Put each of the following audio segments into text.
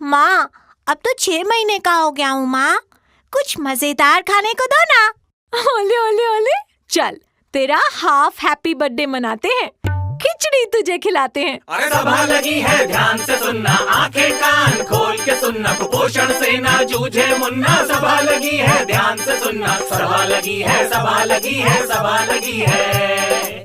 माँ, अब तो 6 महीने का हो गया हूँ माँ, कुछ मजेदार खाने को दो ना। ओले ओले ओले, चल तेरा हाफ हैप्पी बर्थडे मनाते हैं, खिचड़ी तुझे खिलाते हैं। अरे सभा लगी है ध्यान से सुनना, आंखें कान खोल के सुनना, कुपोषण से ना जूझे मुन्ना। सभा लगी है ध्यान से सुनना, सभा लगी है, सभा लगी है, सभा लगी है।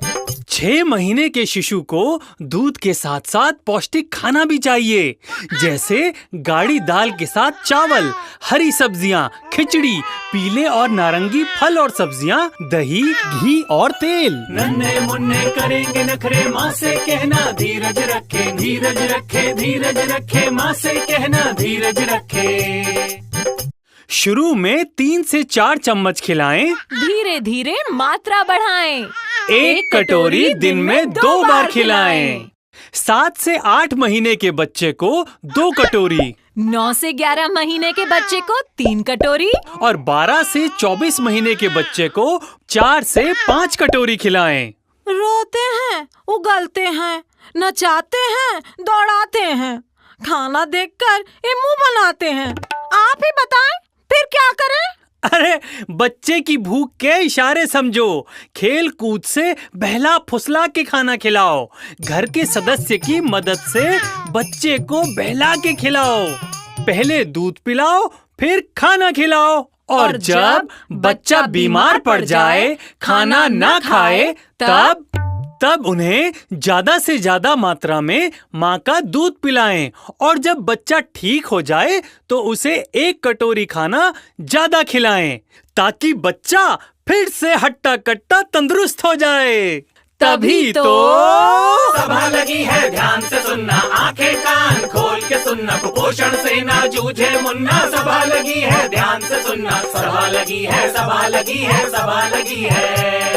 6 महीने के शिशु को दूध के साथ साथ पौष्टिक खाना भी चाहिए, जैसे गाढ़ी दाल के साथ चावल, हरी सब्जियां, खिचड़ी, पीले और नारंगी फल और सब्जियां, दही, घी और तेल। नन्हे मुन्ने करेंगे नखरे, माँ से कहना धीरज रखे, धीरज रखे, धीरज रखे, माँ से कहना धीरज रखे। शुरू में 3 से 4 चम्मच खिलाएं, धीरे धीरे मात्रा बढ़ाएं। 1 कटोरी दिन में 2 बार खिलाएं। 7 से 8 महीने के बच्चे को 2 कटोरी, 9 से 11 महीने के बच्चे को 3 कटोरी और 12 से 24 महीने के बच्चे को 4 से 5 कटोरी खिलाएं। रोते हैं, उगलते हैं, नचाते हैं, दौड़ाते हैं, खाना देखकर ये मुंह बनाते हैं। आप ही बताएं, फिर क्या करें? अरे बच्चे की भूख के इशारे समझो, खेल कूद से बहला फुसला के खाना खिलाओ, घर के सदस्य की मदद से बच्चे को बहला के खिलाओ। पहले दूध पिलाओ, फिर खाना खिलाओ, और जब बच्चा बीमार पड़ जाए, खाना ना खाए, तब उन्हें ज्यादा से ज्यादा मात्रा में माँ का दूध पिलाएं, और जब बच्चा ठीक हो जाए तो उसे 1 कटोरी खाना ज्यादा खिलाएं, ताकि बच्चा फिर से हट्टा कट्टा तंदुरुस्त हो जाए। तभी तो सभा लगी है ध्यान से सुनना, आंखें कान खोल के सुनना, कुपोषण से ना जूझे मुन्ना। सभा लगी है ध्यान से सुनना, सभा लगी है, सभा लगी है, सभा लगी है।